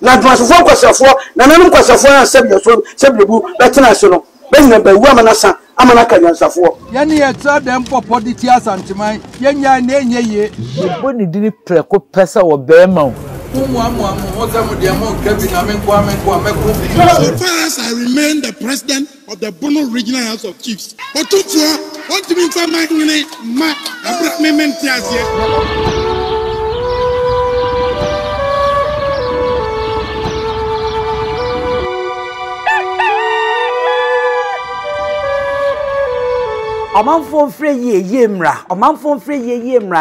Na dwasofo kwasafo Nananom kwasafo an sebebu betina so no benna bawu amanasa amanaka Nyansafo yene yetra dem popodi ti asanteman yenya na enye ye boni dini preko pesa wo bema So far as I remain the president of the Bono Regional House of Chiefs, Otumfuo, what do you mean for my Omanfo free ye mra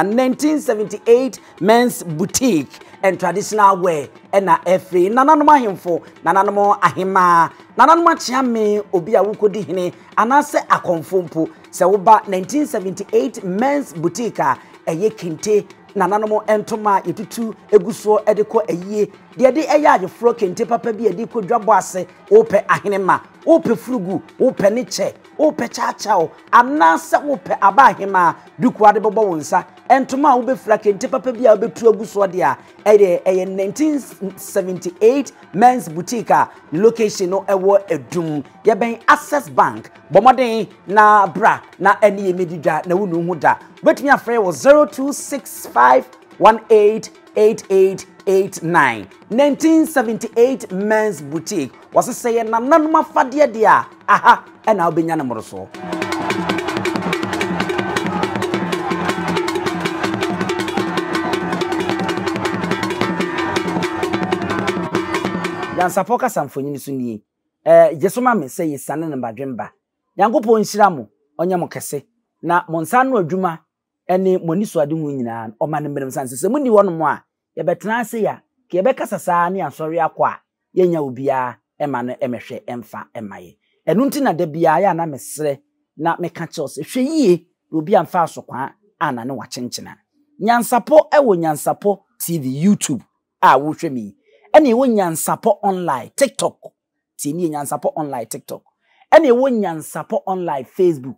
1978 men's boutique and traditional wear ena free nananom ahemfo nananom ahema nananom achiame obi a wukodi hene anase akonfompo se woba 1978 men's boutique a eye kente nananom entoma yetutu eguso edeko eyie de eye agefro kente papa bi edi kodwabo ase ope ahenema ope frugu ope neche ope chachao anase ope abahema dukwade bobo wonsa entoma wo be fra kente papa bi a obetu aguso de a eye 1978 men's boutique location no ewo edum ye ben Access Bank bomoden na bra na eni emedida na wonu hu da betumi afre wo 0265188889 1978 men's boutique was say na nanuma fade de a aha ena obenya na moroso Nyansapo ka samfonyini so ni jesoma me say sane ne badwemba Nyankopon nhira mo onye mo kese na monsa no adwuma ene moniso ade hu nyina o ma ne mmerem sanse se muni wono mo a ye betena ase ya ke ye bekasa saa ne asori akwa yenya obia ema no emehwe emfa emaye enu nti na da bia ya na mesre na meka chose hwe yie obi amfa asokwa ana ne wakenchena Nyansapo ewo Nyansapo TV YouTube a wo hwe mi ene wo Nyansapo online TikTok tini Nyansapo online TikTok ene wo Nyansapo online Facebook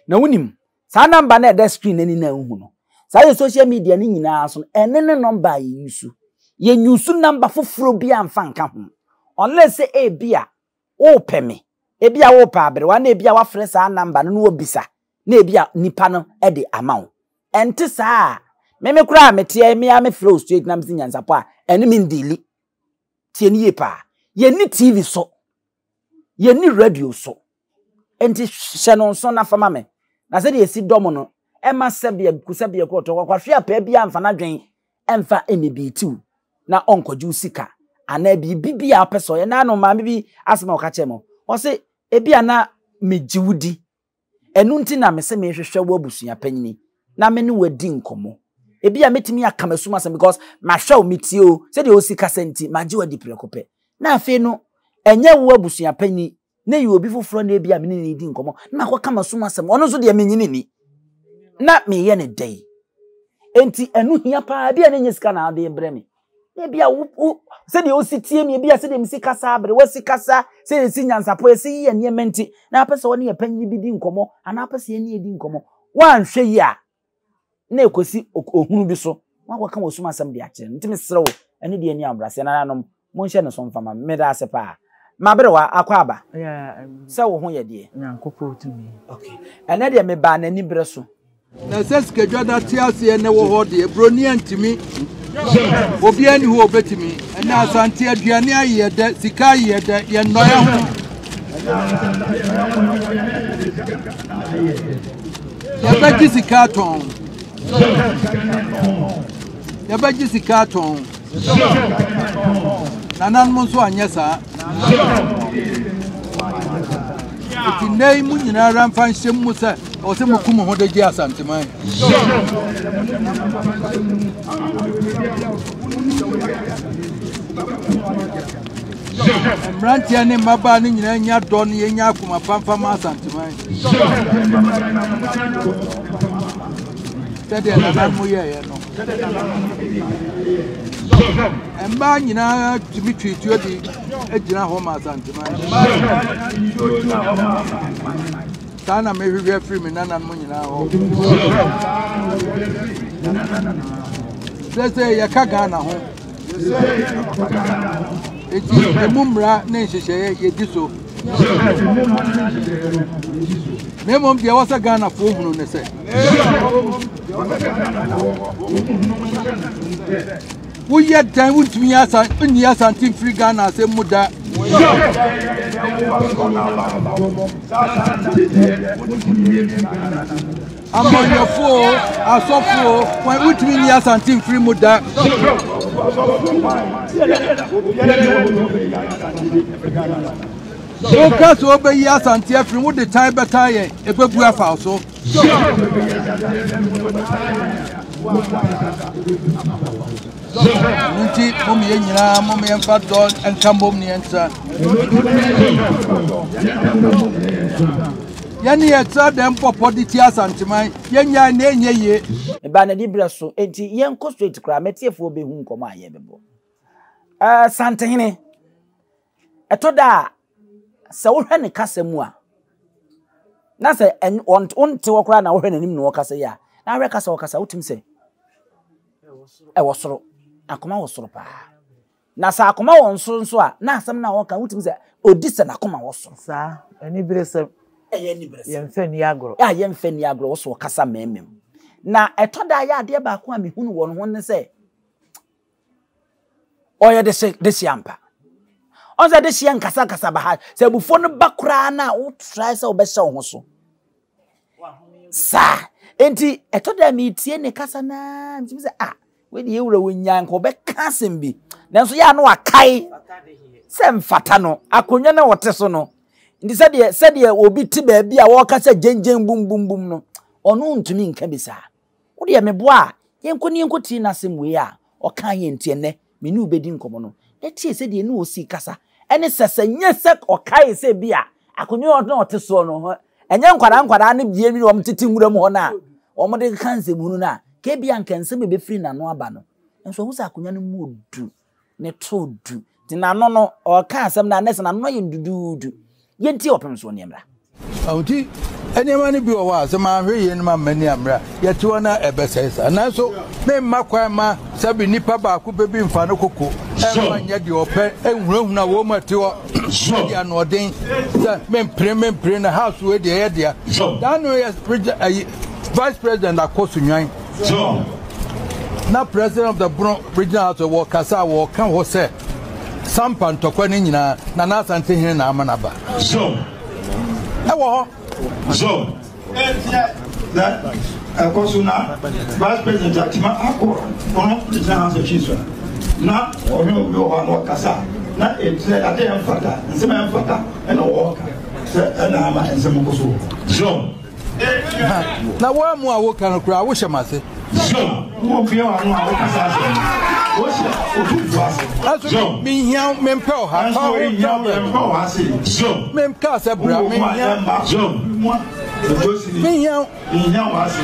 na wonim sa number na the screen eni na hu no sa social media ni nyina so ene ne number ye yusu ye nyusu number foforo bia amfa nka ho unless say e bia wo peme e bia wo pa Abrewa na e bia wa frɛ sa number no obisa na e bia nipa no e de amawo ente sa me kura metie me am frɛ straight na msi Nyansapo a ene min dili tie ni ye pa ye ni TV so ye ni radio so enti hye no so na fama me na se de esi dom no e ma sebia kusebia ko to kwahwe apa bia amfa na dwen emfa emebitu na onkoju sika ana bibia apeso ye na no ma bi asema okache mo o se ebia na mejiwudi enu nti na me se me hwehwe wo abusua panyini na me ne wadi nkomo ebia metimi akamasuma sem because ma hwa mitio se de osika senti ma ji wadi prekope na afi no enye wo abusua panyini na yi obi foforo na ebia me ne di nkomo na kwa kamasuma sem ono so de menyini ni na me ye ne dai enti enu hia pa bia ne nyesika na ade bremi ebia wo se de ositie me ebia se de msika sa abre wasikasa se de si Nyansapo esi ye ne menti na apese woni ye panyi bi di nkomo ana apese ye ne di nkomo wan hwe yi a na ekosi ohunu bi so wa kwa kan osuma asem de akire ntimi serewo ene de ani abrase na nanom mo nhye ne so mfama me da ase pa Abrewa akwa aba se wo ho ye de Nyankopon tumi okay ene de me ba na ni bre so na seske dwada tiase ne wo ho de broni antimi obi ani ho obetimi ena asante aduane ayede sika ayede ye noya ho ya baji sika ton ya baji sika ton Nananom so anyesa iti nei mu nyina ramfa nhyem mu se o se mokum ho de gi asanteman Mrantia ne maba ne nyina nya do ne nya akoma pamfa ma asanteman tede Nananom ye no Emba nyina tumi twetwe di ejina ho ma asanteman sana me hwehwe free me Nananom nyina ho sese ya ka Ghana ho eti emumra na nhyehyeye yedi so Memo dia wasa Ghana fo hunu ne se wo ye dan wuntumi asa nni asantin free Ghana se muda Amonyofo asofo when wuntumi nni asantin free muda so cause over years and tear from what the time better ye e be bua fa so nti mom ye nyina mom ye mfa don enka mom ne ensa yani ye tsa dem popo di tia santiman ye nya na enye ye e ba na di breso enti ye nko straight kra metiefo be hu nkomo aye bebo santehene etoda se wo hwe ne kasa mu a na se onte wo kra na wo hwe nanim no kasa ya na hwe kasa wo kasa wotim se e wo soro akoma wo soro pa na sa akoma wo soro nso a na asem na wo ka wotim se odi se na akoma wo soro sa ani brese eni brese yemfa ni agro yemfa ni agro wo so kasa memem na etoda ya ade ba ko a mehunu wo no ho ne se oye de siampa onza de hie nkasa ba ha se bufo no bakura na wo try se wo be hye wo so sa enti etoda mi tie ne kasa na mi se we de ewura wonyan ko be kasem bi nanso ya no akai se mfata no akonya na wote so no ndi se de obi ti ba bi a wo kasa gengen bum no ono ntumi nka bi sa wo de me boa yenko ti na semwe a o kan ye ntie ne me ni ubedi nkomo no etie se de ne osi kasa ene sesanye se okai se bia akonyo no oteso no enye nkwara ne bie bi wo mtiti nwuram ho na wo mo de kanse mu na ke bia nkanse me be free na no aba no enso hu se akonyo no mu odu ne todu ti na no oka asem na nese na no ye ndududu ye nti opem so ne mra awti enema ne bi wo wa asem ahwe ye ne ma mani amra ye ti wona ebesesa na so me makwa ma sabi nipa ba ku bebi mfa no koko e nya de ope enhurahuna wo mati wo dia no den me mpre na house we de ye dia that no yes vice president akosu nwan na president of the regional house wo kasa wo kan ho se sampan tokwa ni nyina na na asante hin na amanaba e wo so that Kosuna, Vice President Jatima Ako, ono regional house of chiefs na ono yo wa kasa na ate emfata nsema emfata ena wo ka na ama nsema koso so na wa mu awo kan kura wo hyemase so mo bia wa no awo kasa wo se Otumfuo ase so mi hian me mpel ha so mpel ha se so me ka se bra me hian so me hian wa se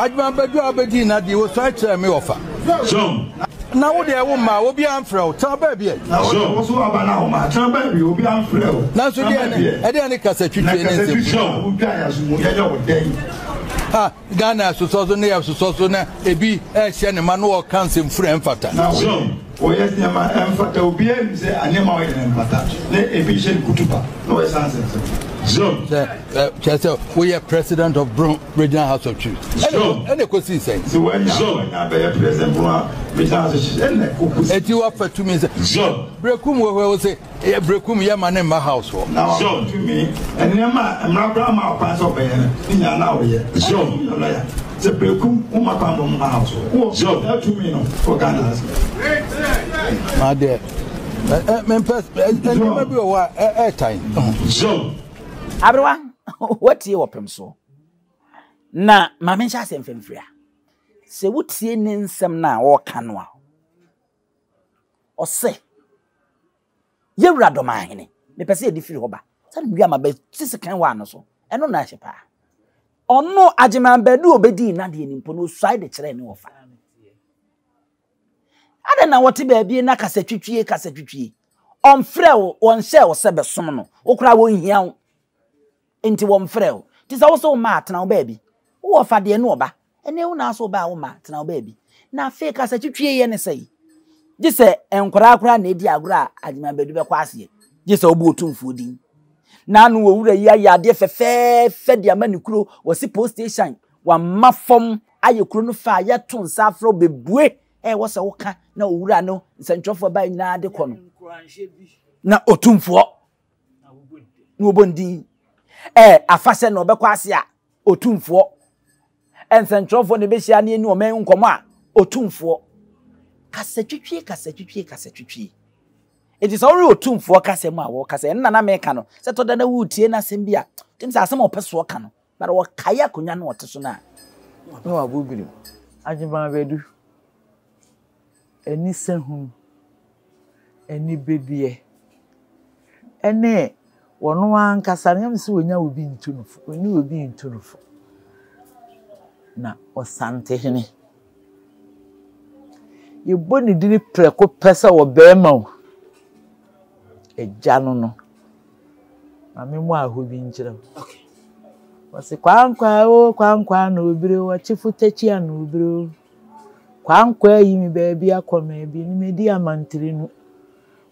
Ajman bedu abedi na di wo so kire me ofa so na wo de wo ma wo bi amfrɛ ta ba bi na wo so aba na wo ma ta ba bi obi amfrɛ wo na so de ne kasa twitwe ne nsem so wo bia ya so mo ya wo den Ghana so ne ya so na ebi hye ne ma no wo kanse mfura mfata na so o yes ne ma mfata obi em se anema wo ne mfata ne ebi hye kutuba no we sanse so Chester, we are president of Regional House of Chiefs. And of course, he's saying, so when you're president of Regional House of Chiefs, and you offer to me, so Brekum will say, Brekum Yaman in my house. Now, so to me, and Yama, and my grandma pass over in now here. So, the Brekum, my house. So, that to me, for Ghana. My dear, maybe a time. So, Abrewa, what you open so? Na mamencha sem femfria. Se wutie ne nsem na wo kanwa. O se yewura Dormaahene. Me pese e di firi hoba. Sa ne bia ma ba sisi kan wa no so. Eno na hye pa. Ono ajeman badu obedi na de nimpo no suai de kire ne wofa. Ada na wote ba bia na kasa twitwie. On frɛ wo, on share wo se besom no. Wo kra wo hia wo. Enti wo mfrɛ ti sa wo so ma atena wo baabi wo fa de no oba ene wo na so ba wo ma atena wo baabi na fake kasa twitwie ye ne sei je se enkora na edi agora adima bedu be kwase je se obo Otumfuo din na no wura ya ade fefe de amanikuro wo si post station wa mafom ayekuro no fa ya to nsa afro bebue wo se woka na owura no nsentwofo ba nyina ade kɔ no na Otumfuo na obondi afase na obekɔ ase a Otumfuo ensentwofo ne be hia na eni omen nkomo a Otumfuo kasa twitwie it is already Otumfuo kasa mu a wo kasa en na me ka no se to da na wutie na sem bia tim sa asem opeso ka no but wo kaya konya na woteso na no abubiri Ajima bedu eni sehu eni bedie ene wono ankasa nyam se wonya obi ntunufo oni obi ntunufo na osante hene yeboni dini preko pesa wo bema o ejano no mame mu ahobi nkyerem okay wase kwankwa na obire wa chifu techi na obire kwankwa yi mi baabi akoma bi ni medi amantiri nu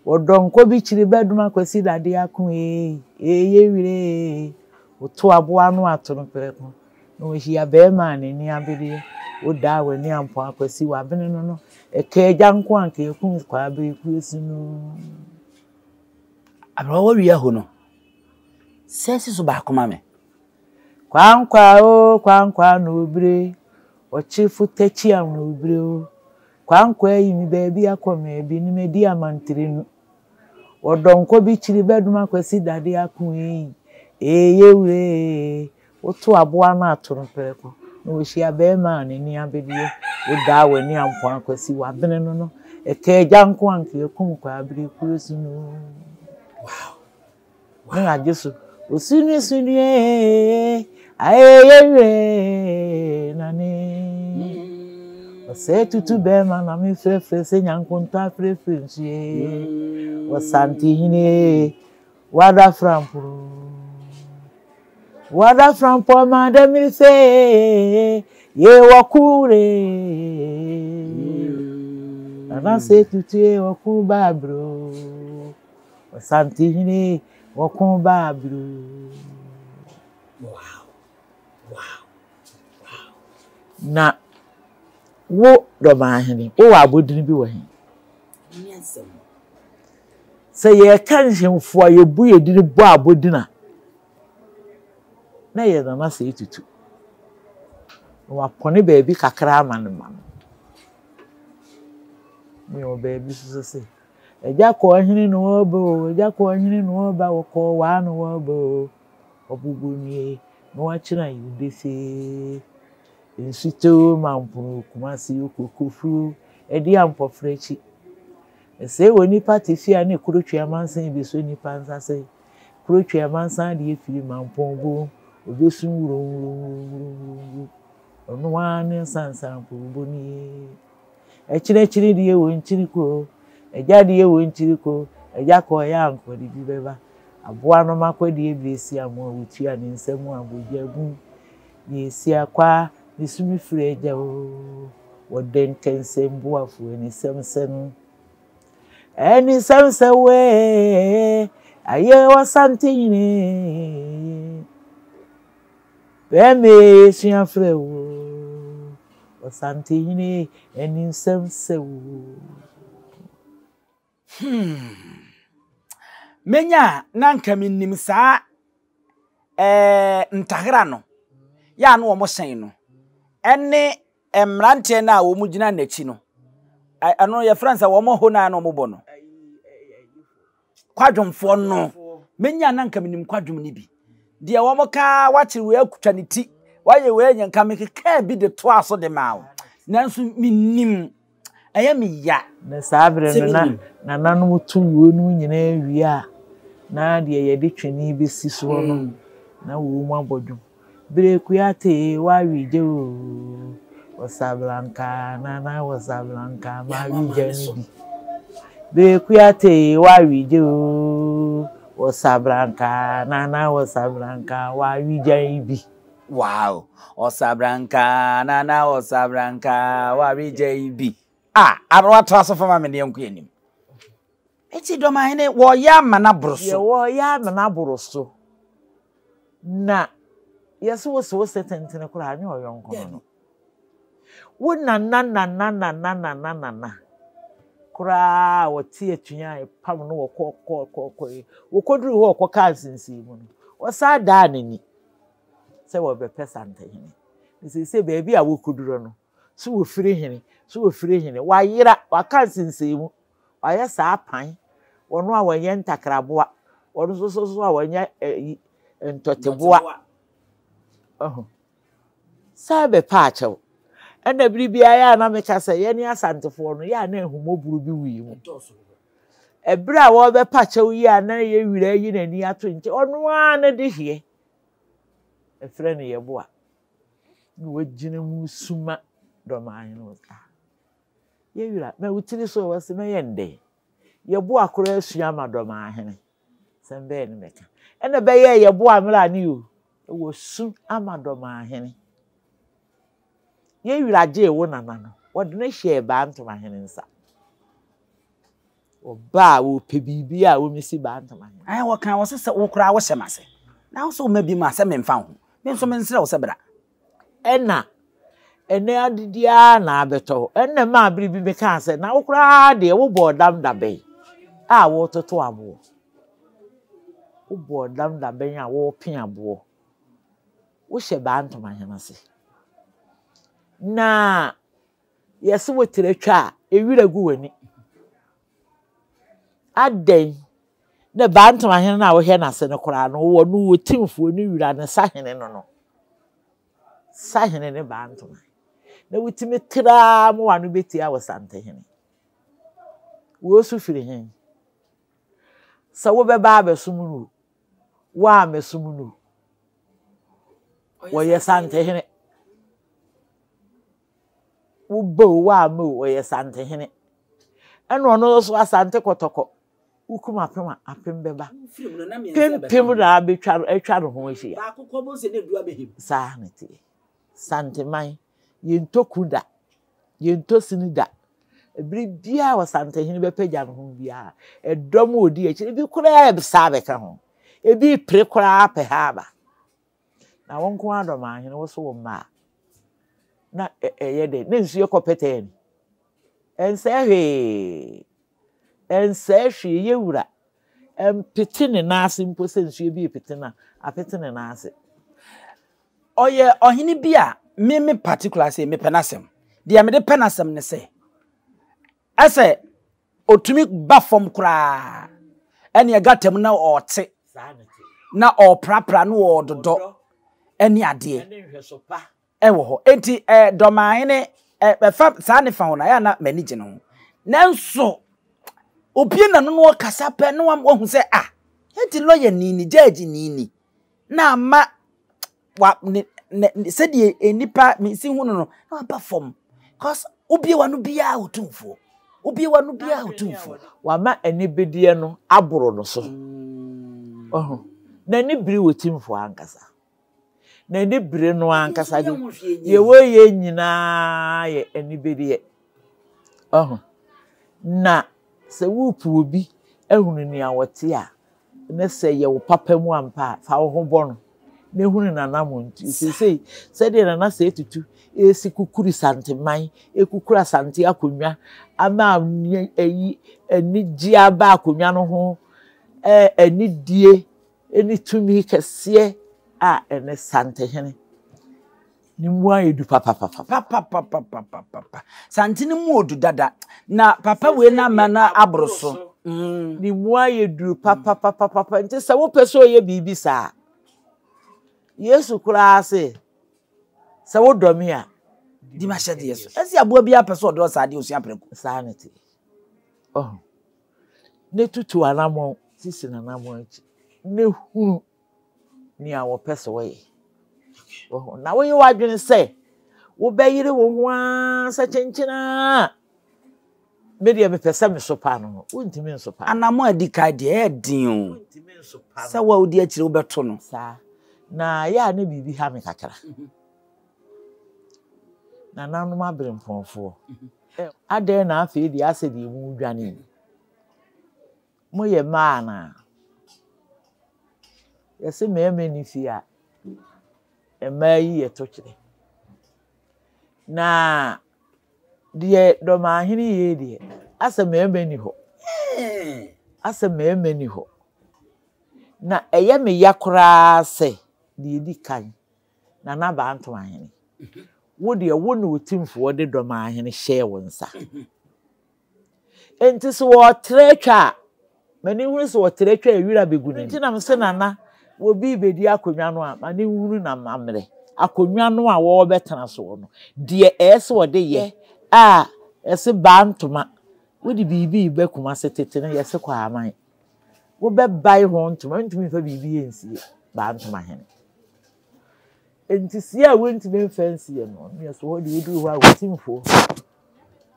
wodonko bi chiri beduma kwasi dade akon ye wire oto aboa no ato no preko no hia bema ne ni abede oda we ni ampo akwasi wa bene no ekeja nko anka ekun kwa be kuesi no Abrewa wi aho no sesi so ba akoma me kwankwa no obire ochifu techi am no obire kwankwa yi mi baabi akoma bi ni medi amantiri nu odonko bi chiri beduma kwasi dade akon ye wure oto aboa na atoro preko no hia bema ne ni abedie oda we ni ampo akwasi wa bene no ekeja nko anka ekun kwa abire kuesi no wow na Jesu osuni ayeye nani ose tutu bema na mi frefe se nyankonta frefe nsie wasanti hine wada frampo madam se ye wakure ana se tutu waku babro wasanti hine waku babro wow na wo Dormaahene wo abodini bi wo he Nyansapo se ye kan hemfo ye bu ye dini bo abodina na ye na se tutu wa pone baabi kakra amanema mi o baabi so se eja ko hene no obo eja ko hene no oba wo ko wa no obo obuguni no wa chira yudese nsito mampu kumasi okokofu edi ampofrechi ese woni party fia ne kurotwa mansan bi so ni pansa se kurotwa mansan de efiri mampombo obesu wuro onu wa ne sansan pombo ni echire de wo nchiriko eja de wo nchiriko eja ko ya anko de bi beba aboa no makwadi ebiesi amo wutua ne nsemu abojagu yesi akwa nisumi freja o woden kensembu afu ni semsem eni semse we aye wasanti ni beme sia frewo wasanti ni eni semse wo menya nanka minnim saa ntahra no ya no wo sen no ene emrante na wo mugina nachi no ano ye fransa wo mo ho na no mo bo no kwadwomfo no menya nanka minnim kwadwom ni bi de wo mo ka wachi we akutwa ne ti waye we nyanka mekeka bi de to aso de mawo nanso minnim aya mi ya na sabre no na Nananom tu wo no nyina wi a na de ye de twani be si so no na wo mu abodwo Brekuate wa wije o wasablanka nana wasablanka ma wije ni Brekuate wa wije o wasablanka nana wasablanka wa wije ibi Wow. Osabranka, nana osabranka, wari JB. Abrewa traso fama me nyanku anim. Eti Dormaahene wo ya mana boroso. Ye wo ya mana boroso. Na yeso wo so setentene kura anya oyonko no. Wo na kura wo tie atwunya e pam no wo wo koduru ho ko ka sinsi mu no. Wo sa da anani. Se wo be pesante hene. Se baby a wo koduru no. So wo firi hene. Wa yira wa ka sinsi mu. Wa ya sa pan. Wono a wanye ntakraboa. Wono so a wanye ntoteboa. Sabe pacho. Ena bribia ya na meka se ye ni asantefo no ya na ehumoburu bi wi mu. Ebra wo be pacho yi a na ye wira yi na ni ato nche ono a na de hie. Efre ne ye boa. Ni wagina mu suma Dormaahene no. Ye wira me wutiri so wase me yende. Ye boa kora asua ma Dormaahene. Sembe ni meka. Ena be ye boa mra ni o. Wo su ama Dormaahene. Ye wira je wo nana no. Wode na hye ba Dormaahene nsa. Oba wo pe bibia wo misi ba Dormaahene. Ai wo kan wo se wo kura wo hyemase. Na wo so ma bi ma se me mfa ho. Me nso me nsira wo se bra. Ena ene adidia na abeto. Ena ma biribi be kan se na wo kura de wo bodam dabe. Wo toto abo. Wo bodam dabe a wo pin abo. Wo hye ba Dormaahene se. Na yesi wo tiretwa ewira gu wani. Aden na ba Dormaahene na wo hye na se ne kura no wo no Otumfuo ni wira ne sahene no. Sahene ne ba Dormaahene. Na wutimi tira mo wanu beti a wasante hene. Wo su firi hen. Sa wo be ba abesumunu. Wa mesumunu. Wo ye sante hene. Wo bo wa mo wo ye sante hene. Eno no so asante kotoko. Ukuma apem beba. Pem na betwa atwa no ho ahia. Ba akokọ bo se ne du abehim. Sa neti. Sante man yentokuda. Yentosinida. Ebri bia wa sante hene be pagya no ho bia. Edom odi echi bi kura e sabe ka ho. Ebi pre kura ape haba. Na wonko Dormaahene wo so wo ma. Na yede ne nsu ekopeten. Ense hwe yewura. Petine nase mpo se nsu bi petina. Apetine nase. Oye ohini bia me particular say me penasem. Dia me de penasem ne say. Ase otumi ba fom kra. Ene agatem na ote. Na oprapra no ododo. Ene ade. Ene hwesopa. Ewo ho. Enti Dormaahene fa sa ne fa ho na ya na manage no. Nanso opie na no kasa pe no hu se enti lawyer ni judge ni na ma wa said ye enipa me si hu no na ba form cause obie wa no bia Otumfuo wa ma enibedie no aboro no so na ni biri Otumfuo ankasa na ni biri no ankasa de ye wo ye nyina ye enibedie na se wo pu obi ehunu ni awote a na se ye wo papa mu ampa fa wo ho bono na ehunu Nananom nti se de na se tutu esi kukuri santeman ekukura sante akonwa ama ayi enigi aba akonwa no ho enidie eni tumi kese a ene sante hene ni mu ayedu papa sante ni mu odu dada na papa we na mana abroso ni mu ayedu papa nti se wo peso ye bibi sa Yesu kura ase se wo domi a di ma shede Yesu esi abo bia peso do sa de osia preko sanity ne tutu anamo sisi Nananom anchi ne huru ni awo peso we na we wadwene se wo beyire wo ho ansa chenchina media me pesa me sopa no wontimi nsopa anamo adika de edin o se wa odi akire wo beto no sa na ya ne bibi ha me kakra na nanom abremponfo ade na afi di ase di mu dwane mo ye ma na yesi me ni fi a emayi ye tochire na die Dormaahene ye die ase me ni ho ase me ni ho na eye me yakora se die di kan na ba Antoahene wo de wo ne Otumfuo de Dormaahene hye wonsa enti so wo tretwa mani hunu so wo tretwa ewira begunu enti na mse nana wo bi bedi akonwa no a mani hunu na mamre akonwa no a wo betena so no de ese wo de ye a ese ba ntoma wo de bibi bekuma se tete no yese kwa aman wo be bai ho ntoma ntumi fa bibi ensie ba Antoahene enti sia wenti ben fancy no me so ho de odu ho a Otumfuo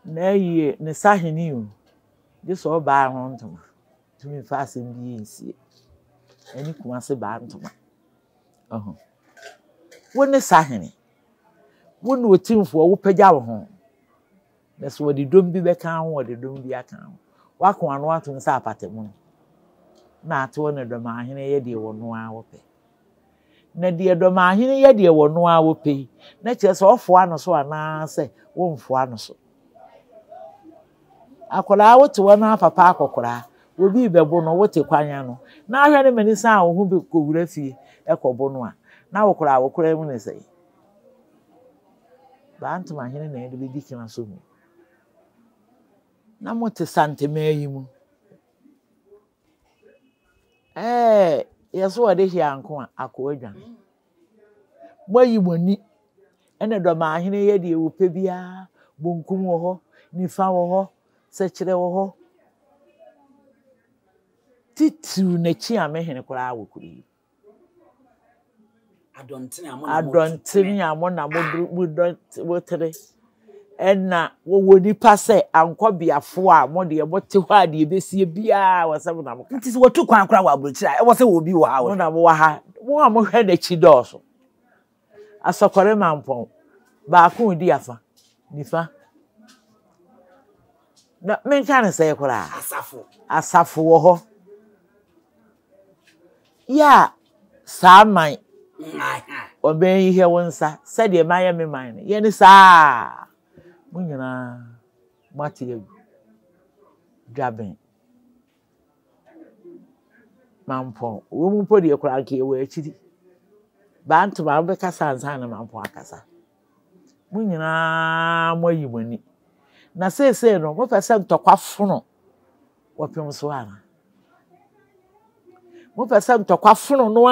na ye ne sahene o de so ba ho ntoma tumi fa asem bi ensie eni kuma se ba ntoma wo ne sahene wo ne Otumfuo wo pagya wo ho na so de dom bi be kan ho de dom bi aka ho wa ko anu ato nsa apatemu na ato ne Dormaahene ye de wo no a wo pe na de Dormaahene ye de wo no a wo pe na che so ofo ano so ana se wo mfo ano so akola wo te wo na papa akokora obi bebo no wo te kwanya no na ahwe ne mani san wo hu be kowura fie ekobo no a na wo kora mu ne sei ba Antoahene na ede be dikina so mu na mo te santema yi mu yeso wade hia anko a akoadwan mo yi moni ene Dormaahene ye de wo pe bia bonkum wo ho nifa wo ho sekire wo ho titu na chi amehene kora awokuri adontini amona mo tere enna wo nipa se ankobiafo a mo de bote ho ade besie bia wasem na mo nti se wotu kwan kora wa abrochira e wo se wo bi wo ha wo na mo wa ha mo a mo hwe na chi doso asokore mampon ba ko di afa nifa na men kan se kora asafo wo ho ya saman oben ihe wonsa se de maye me man ye ni saa munyina mati egu dwaben mampon wo mu podi ekura nke we achiri ba ntoma be kasa ansa na mampon akasa munyina moyi mani na se no mo pese ntokwafono wopem so ana mo pese ntokwafono no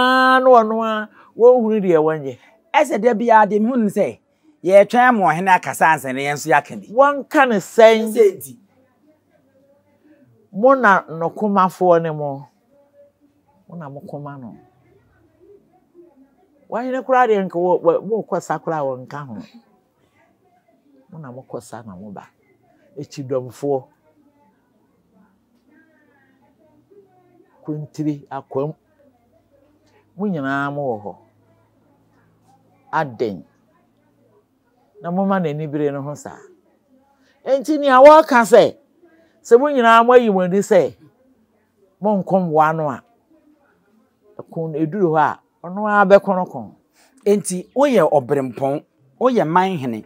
a wo hunu de wonye ese de bia de mi hunu se ye twan mo hene akasa ansa ne yenso yakani won kan sen senti mo na nokomafo ne mo na mo koma no wa hene kura de nka mo kwasa kura won ka ho mo na mo kwasa na mo ba echidomfo kuntiri akwam munyina mo ho aden na mo ma na ni bire no ho sa enti ni awo ka se munyina mo yi wani se mo nkom wa no a kun eduru ho a ono a be konokon enti woye obrempon woye manhene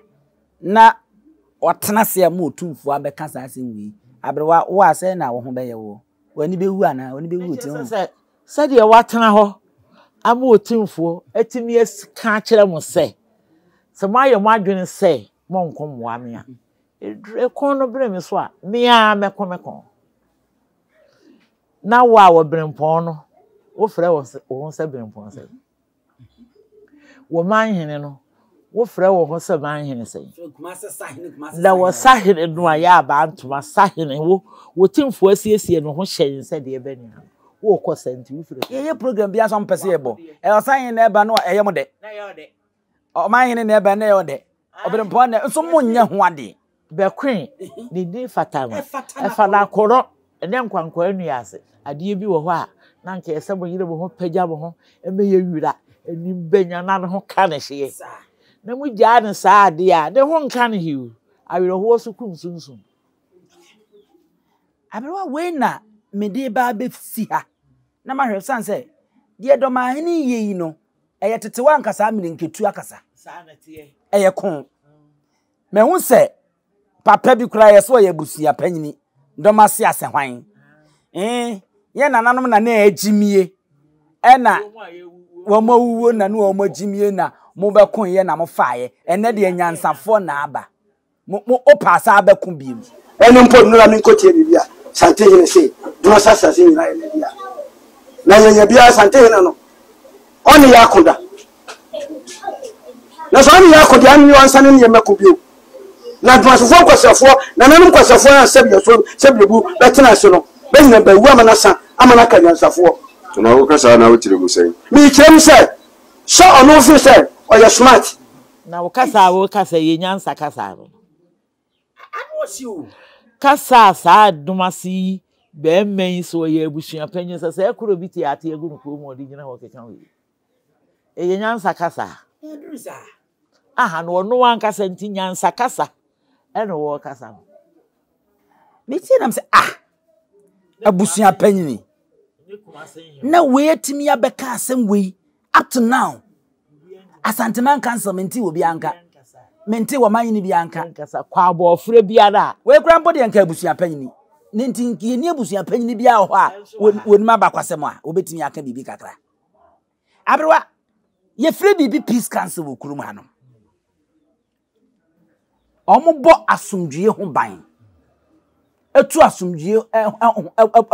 na otena se am Otumfuo abeka sa asenwi Abrewa wo ase na wo ho be ye wo wani be hu ana wani be hu ti ho se de watena ho am Otumfuo atimi ka kire mo se maye mo adwene se mo nkom wa me a ekon no bre me so a me a mekon na wo brempon no wo frɛ wo se brempon se wo manhene no wo frɛ wo ho se manhene se da wo sahene no a ya ba ntoma sahene wo Otumfuo asiesie no ho hyɛn se de ebe ni wo kɔ senti wo frɛ ye program bia so mpese ebo e osan na eba no eye mo de na ye de o manhene na eba na ye de obrempon na so mo nya ho ade be queen ni di fatama e fana koro ene nkwankwa anu ase ade bi wo ho a na nka ese bo yire bo ho pagya bo ho eme ye wira eni benya na ho ka ne hye na mu gya ne saa ade a ne ho nka ne hiu awere ho so kum sunsun Abrewa we na me de ba be si ha na ma hwe san se de Dormaahene yi no eye tetewa nkasa me nketu akasa saa na tie eye kon me hu se papa bi kura ye so ye busia panyini Dormaase asehwan ye nananom na na agimie ena wo mo wuwo na no wo mo agimie na mo be kon ye na mo faaye ene de nyansafo na aba mo opasa abeku bi mu eno mpo nura mi nkotie bibia sante hene se duma sasa se nyina ene bia na yenya bia sante hene no oni yakoda na so oni yakoda ani wansane ne yemekubio na duma sofo kwasafo na nanum kwasafo ya sebibu betena so no benyina bawu amana sa amana ka nyansafo na wo kasa na wo tire mu sai mi kirem se so ono fi se o ya smart na wo kasa ye nyansa kasa no anu kasa saa Dormaase be men so ye abusua panyin se ekuro bi ti ate egu no ko mo de gina ho kekan we ye nyansa kasa edusa aha no no wan kasa nti nyansa kasa eno wo kasa no me ti nam se abusua panyin na we atimi abeka asem we up to now asanteman council menti obi anka menti wo manyini bi anka kasa kwa abofre biara we kura mpo de anka abusua panyin ne ntinki ni abusua panyin bi a ho a wonima bakwasem a obetimi aka bibi kakra Abrewa ye free bibi peace council wo kurum hanom omubo asumdue ho ban etu asumdue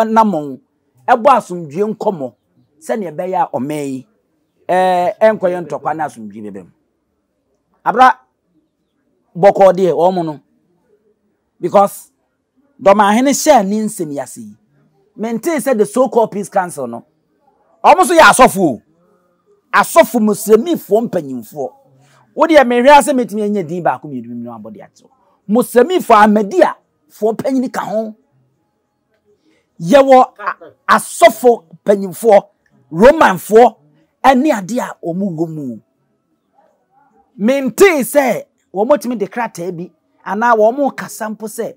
namon ebo asumdue nkomo se ne be ya omeyi enkoye ntokwa na asumdue bebem Abrewa boko de omo no because Dormaahene share ni nsem yase maintain said the so called peace council no omo so ya asofu muslemifo mpanyimfo wo de me hwe ase metimi anya din ba ko medum no abode ato muslemifo Ahmedia fo panyini ka ho yewo asofu panyimfo Romanfo ani ade a omugomu maintain say wo motimi de krata bi ana wo mo kasampo say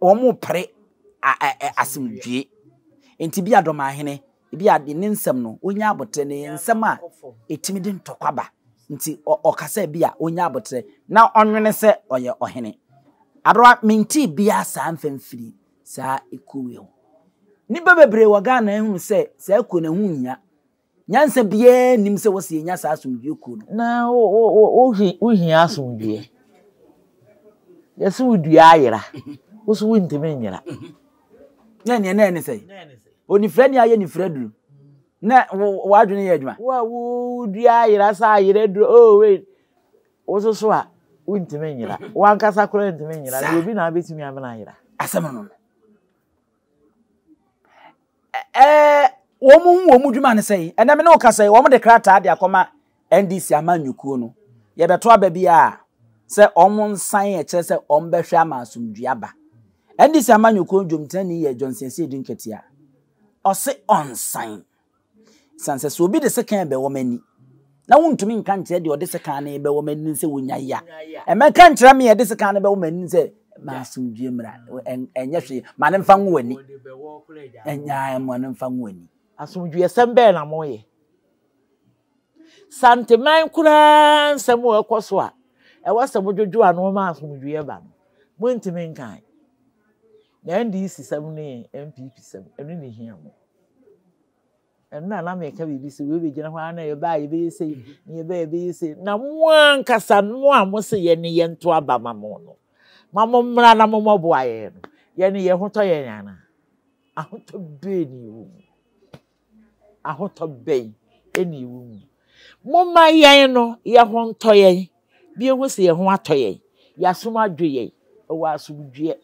wo mo pre asimdue enti bi Dormaahene bi ade ne nsem no onya abotre ne nsem a etimi de ntokwaba nti okasa bi a onya abotre na onwene se oye ohene Abrewa minti bia sa mfemfiri sa ekuwe ni bebebre wa Ghana ehunu se eko na hunya nyansa bia nim se wo se nya sa asumdue ku no na o hia asumdue yesu dua ayira wo so wintime nyira na say oni frani aye ni freduru na wadwene ye adwuma wo dua ayira sa ayira duru oh wait wo so a wintime nyira wankasa kora ntime nyira na obi na betimi amena ayira asem no wo mu dwuma ne say ena me no kasa wo mo de krata de akoma NDC amanyukuo no ye beto aba bia se omon san e kire se ombehwe amasumdua ba NDC amanyukuo dwomtani ye Johnson se dinketia ose onsan sanse so obi de se kan be wo mani na wontumi nka nkire de ode se kan na be wo mani se wonya ya e me kan nkire me de se kan na be wo mani se masumdua mra enye hwe mane mfa nwani enya mane mfa nwani asumdue sembe na moye santeman kura nsem wo ekoso a e wasem dwodwo ano ma asumdue ba no montimi nkan na NDC sem ne MPP sem enu ne hia mo enu na me ka bibi se we be gina hwa na ye ba ye be se ye be se na mo ankasa no amo se ye ne ye nto aba mamo no mamo mra na mo bo aye no ye ne ye hoto ye nyana ahoto be ni wo ahoto be eni wo mo ma ye no ye ho nto ye bi ehu se ye ho ato ye ya soma dwe ye o wa asumdue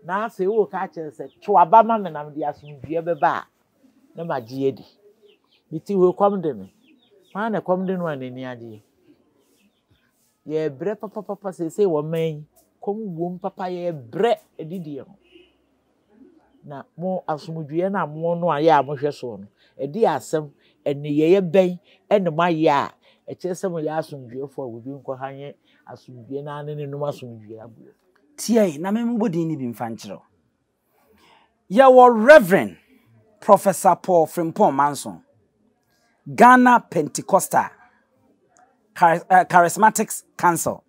na se wo ka kire se twaba ma me na me asumdue be ba na magye di biti wo kwam de me ma na kwam de no anani ade ye bre papa se wo man kom wo papa ye bre edidi ho na mo asumdue na mo no aye a mo hwe so no edi asem and ye bay and my ya. A chessel yasum for will be inquiring as soon be an in no masum. Tia, na me mbodi ni bimfanchiro. Ya wa Reverend Professor Paul Frimpong Manson, Ghana Pentecostal Charismatics Council.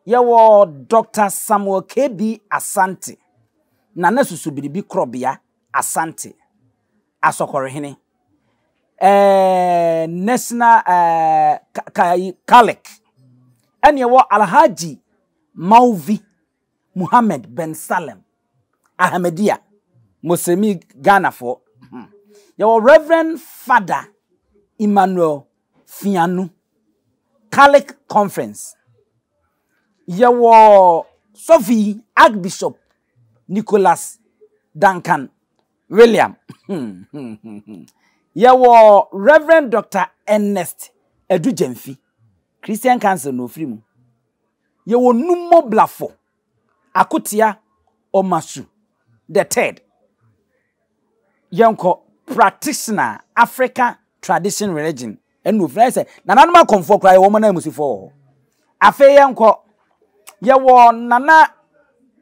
Ya wa Dr. Samuel KB Asante, Nana Susubiribi Krobia Asante, Asokorehene. National Kalik. And ya wa Alhaji Mauvi Muhammad Ben Salem Ahmedia Musemi Ghana for your Reverend Father Emmanuel Fianu Kalik Conference. Your Sophie Archbishop Nicholas Duncan William. Your Reverend Dr. Ernest Edujemfi Christian Council no free. Your Numo Blafo Akutia Omasu the third. Yonko practitioner Africa tradition religion. And no friends say Nananom comfort cry woman musifo. Afe yonko yewo nana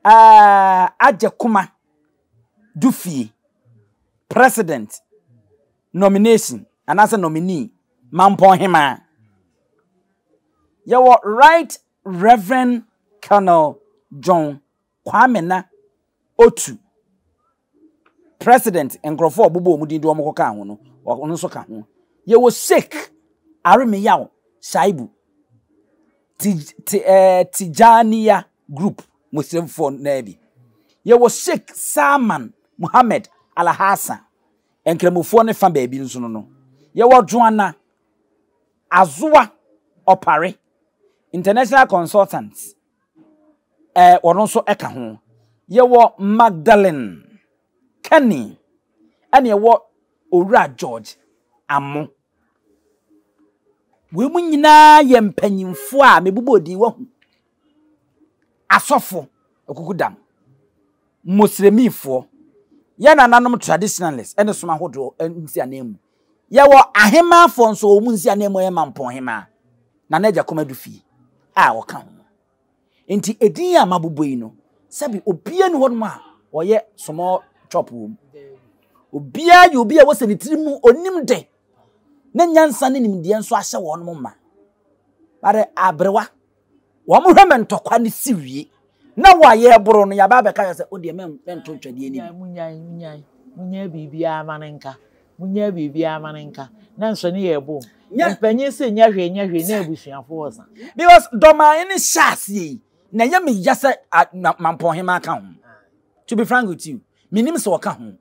Ajakuma Dufi president nomination and as a nominee Mampon Hima. Yewo Right Reverend Colonel John Kwamena Otu president Nkrofo Bubo Mudindu Omokoka ho no ono so ka ho ye wo Sheikh Arimiyaw Shaibu Tijaniya group Muslim for Nabi ye wo Sheikh Salman Muhammad Al-Hassan enkramofo ne fa baabi nso no ye wo Joanna Azua Opare international consultants ono so eka ho ye wo Magdalene Kenny and ye wo Owura George Amo we mu nyina ye mpanyimfo a mebubodi wo asofo okukudam muslemifo ye Nananom traditionalists ene soma hodo nsi anemu ye wo ahema afo nso omu nsi anemu ye mampon hema na naja komadu fi a wo kan enti edin ya mabuboi no sabi obia ni hodom a oye small chop wom obia ye obia wo se ni tirimu onim de na nyansa ne nimde nso ahye won mo ma bare abrewa wo mo hweme ntokwa ne siwie na wa ye boro no ya ba be ka se o de men to twade ni munya bibia manenka munya bibia manenka na nso ne ye bo mpanyi se nya hwe na abusuafo wosa because Dormaahene shasie na ye me yase mampon hema ka ho to be frank with you minim se woka ho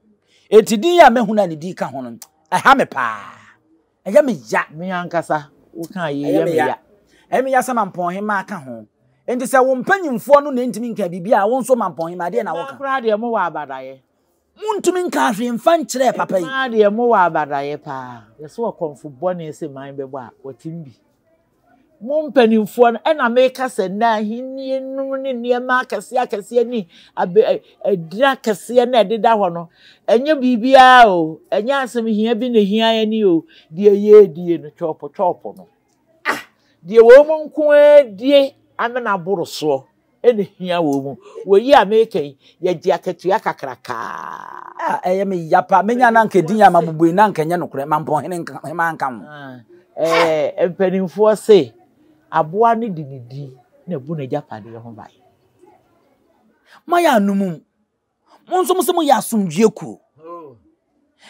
etidin ya mehuna ne di ka ho no aha me pa eya me ya me ankasa wo kan ye me ya emi ya se mampon hema ka ho enti se wo mpanyimfo no na ntimi nka bibia wo nso mampon hema de na wo ka kra de mo wa abadaye muntumi nka hwe mfa nkyere papa yi ma de mo wa abadaye pa yeso wo konfubọ na ese man bebo a wotimbi mo mpanimfo na na meka se na hinnie num ne niema akese ni adira kese na ededa ho no enye bibia o enye asem hia bi na hia ya ni o die ye die no chopo no die wo mo nko die amena boro so ene hia wo mu wo yi ameka ye di akatua kakraka eye me yapa menya na nka din ya mabubui na nka nya nokure mampon hene hema nka ho mpanimfo se aboa ne dinidi na bu na japade ho bai maya anumum monso mo ya asumdue ku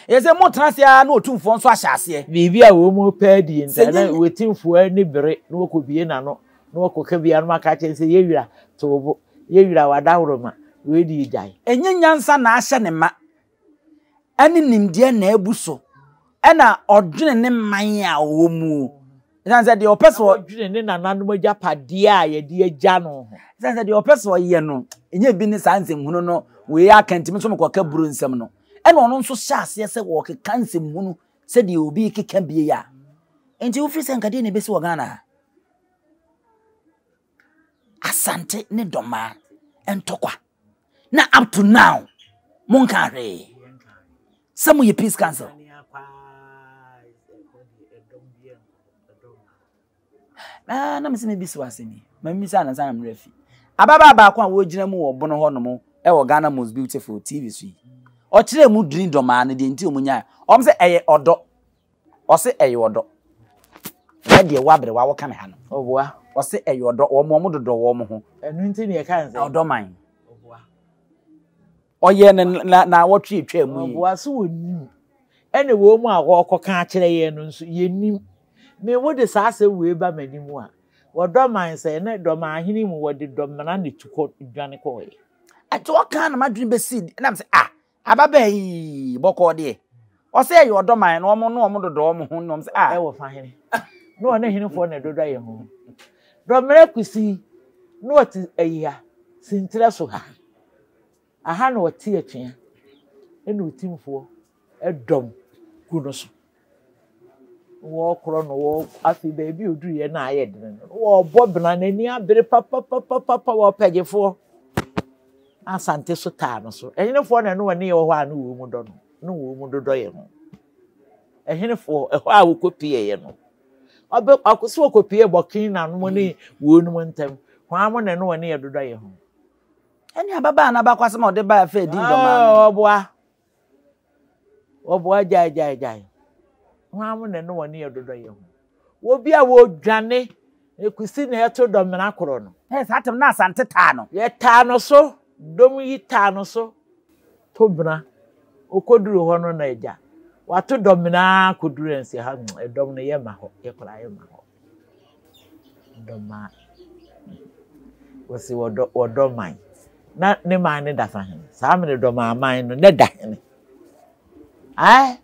yeze mo transia na Otumfuo nso ahyase bibi a wo mo padi nta na wetimfo ani bere na wokobie na no na wokoka bia no maka chense yewira to yewira wadawroma we di jai enye nyansa na ahye ne ma ani nimde na abuso ena odwene ne man a wo mu sanse de opeso odwene ne Nananom japade a ye de agya no sanse de opeso ye no enye bi ne sanse hunu no we akantimi so mkoka buru nsem no ena ono nso hyase se wo keka nsem hunu se de obi keka bie ya enti wo firi senkade ne besi wo Ghana Asante ne doma entokwa na up to now monkare samu ye peace council na me se me biso asemi ma mi sa na sa am refi ababa ba kwa wo gina mu wo bono ho no mo e wo Ghana Most Beautiful TV so yi o kire mu dream Dormaahene de nti omunya om se eye odo o se eye odo na de wa Abrewa wo ka me ha no Oboa o se eye odo wo mo dodo wo mo ho enu nti ne ka nse odo man Oboa oye na wo twe twa mu yi Oboa so woni ene wo mu a wo koka kire ye no nso yenim me wo de sa ase we ba manimu a wo Dormaahene se ne Dormaahene mu wo de domana ne tuko dwane ko ye ati o kan na madwin be seed na me se ababa yi boko de o se eye odo man no mo dodo wo mo ho no me se e wo fa hene no na hene fo na dodo ye ho domere kusi no oti eya sintre so ha aha na oti atwea ene Otumfuo edom kuno so wo kro no wo afi baby oduru ye na aye de no wo bobna na ni abere papa wo pegefo asante so taa no so ehenefo na no wani ye ho anu wo mu do no wo mu dodo ye ho ehenefo ho a wo kopie ye no obe akoso kopie bokin na no ni wo nu ntem ho am na no wani ye dodo ye ho eni ababa na ba kwase ma ode ba fa di Dormaahene oboa jai ho am na no wani ye dodo ye ho wo bia wo dwane ekusi na eto domena koro no satem na asante taa no ye taa no so dom yi taa no so to bra okoduru ho no na eja wato domina koduru ense ha edom no ye ma ho ye kora ye ma ho doma wasi wodo man na ne man ne dafa hen sa me Dormaahene no ne da hen ai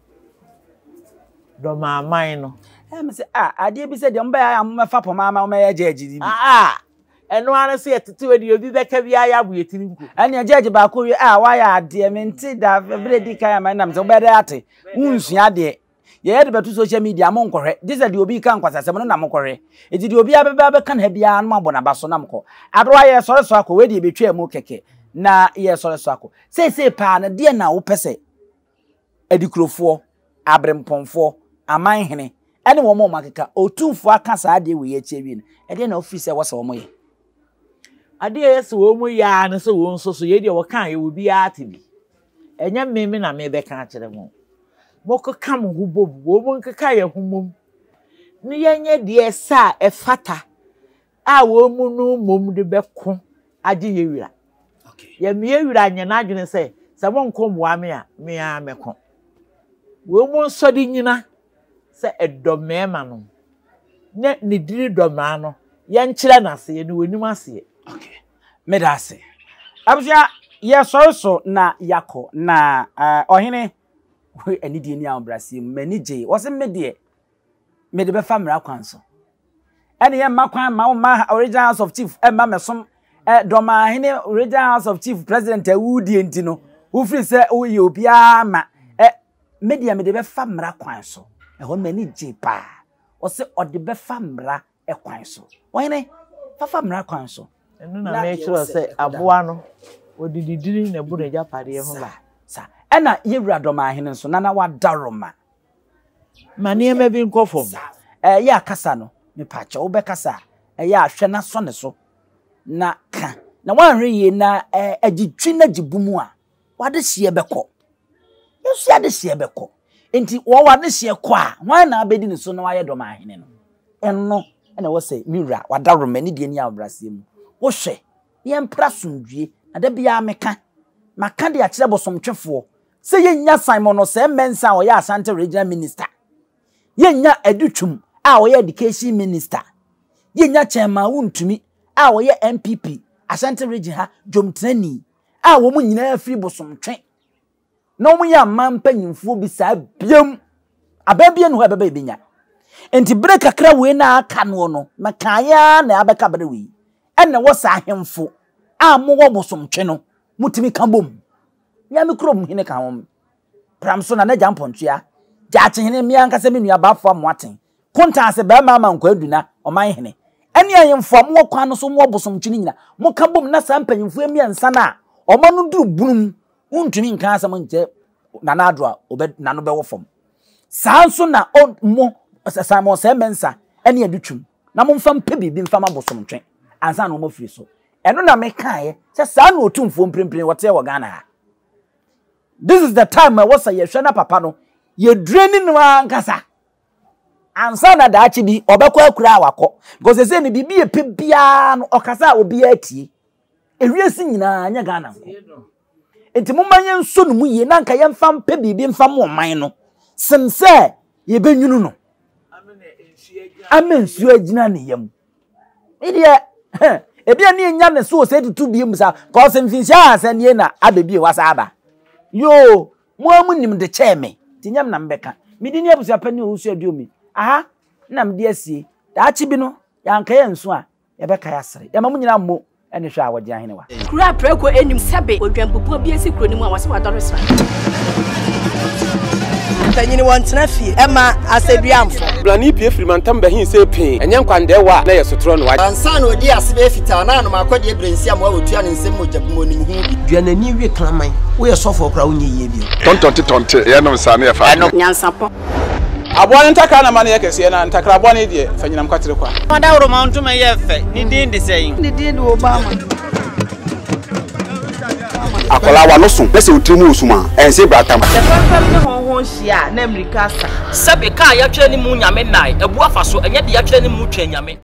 Dormaahene no me se ade bi se de mba ya amfa poma ma ma ya jeji eno ara se yetete we de obi beka bia ya bu yetiri nku ane jeji ba ko wa ya ade me nti da bredi kan ma nam se obede ate unsua de ye de betu social media mo nkohwe dise de obi kan kwasase mo na mo nkohwe edi de obi abeba be kan ha bia no abona baso na mko adwa ye sore so akọ we de betwa mu keke na ye sore so akọ se pa na de na wo pese edikrofo abrempomfo amanhene ene wo mo makeka Otumfuo aka sa ade we ye chewi no ede na office wo se wo mo ye ade yes wo mu ya ne se wo nso so ye de wo kan ye wo bi atibi enya meme na me be kan kire mo moko kam hu bobu wo mo nkeka ye humum ni yenye de sa e fata a wo mu no mom de be ko age ye wira ye me ye wira anya na adwene se mo nko moa me a me a meko wo mu nso di nyina se edomema no ne diri doma no ye nkire na se ye ni wonim ase medase abusha ye so na yako na ohene anidie ni ambrasi manije wose medie mede be famra kwanso ene ye makwan ma original house of chief ma mesom Dormaahene original house of chief president awudie ntino wo free se wo ye obia ma media mede be famra kwanso ho manije pa wose ode be famra kwanso ohene famra kwanso enu na me chiro se aboa no odididiri na bu na ja pare ho ba sa ena yewura Dormaahene nso na wadaroma mane me bi nkofom ye akasa no me pacha wo be kasa ye ahwe na so ne so na ka na wanhwe ye na agitwi na gibumu a wade hye beko yesu ade hye beko enti wo wade hye ko a wan na abedi ne so na waye Dormaahene no enno ena wo se miwura wadaroma ni de ni abrase mu wo hwe ye mpra sundue na da bia meka maka de akire bosomtwefo se yenya Simon se mensa o ya Asante regional minister yenya Adutwum a o ya education minister yenya Chema Wuntumi a o ya MPP Asante region ha Jomtrani a wo mu nyina free bosomtwe na wo mu ya mampanyimfo bi sa biam ababia no ababa benya enti break akra we na aka no no makaya na abeka bere we enne wo sa ahemfo a mo wo bosomtwe no mutimi kambom ya mikrom hine ka hom pramso na naja mpontua jaache hine mi ankasa me nua bafo amoaten konta se ba mama nkwa aduna oman hine ene ayemfo mo kwan no so mo bosomtwe nyina mo kambom na sa mpanyimfo emiansa na omo no duru bunum untumi nka asam nje nanadro obe nano be wo fom sanso na mo Simon se mensa ene Adutwum na momfa mpe bibi mfa mabosom twen ansa na mo firi so eno na me kae se saa na Otumfuo mprempren wote wo Ghana. This is the time was say yehwe na papa no ye draining no ankasa ansa na daachi bi obekọ akura awakọ because say ne bibi epe bia no okasa obi atie ewiesi nyina anya Ghana enti momanye nso no mu ye na nka ye mfa mpe bibi mfa mo man no semse ye benwunu no amen su agina ne yam ide ebia ne nya ne so se tutu bi musa ko se mfinsia asan ye na abebi wasa aba yo mo amunim de cheme tinyam na mbeka midini abusia pani osu aduomi aha na mde asie daachi bi no yanka ye nso a ye beka ya sere ya mamu nyina mmo ene hwa awode ahene wa kura preko enim sebe odwampopo bi esi kuro ni mu a wase wadore sra tanyini wontena fie ema aseduamfo blani pie frimantam bahin se pin enye nkwandewa na yesotro no wa ansa na odi asebe fita na no makode ebrensi am wa otua ne nsem mojabu onim hu duanani wie klaman wo yesofo okra wo nyeye bio tontonte ye no nsa na ye fa Nyansapo abone ntakra na mane yekese na ntakra abone die fanyinam kwatere kwa wadawro ma ntuma ye fe ni din de sei ni din de Obama akola wa no so pese utrimu osuma ense bratam fam ne honhon hia na America sa sebe ka ya twa ni mu nyame nai ebu afa so enye de ya twa ni mu twa nyame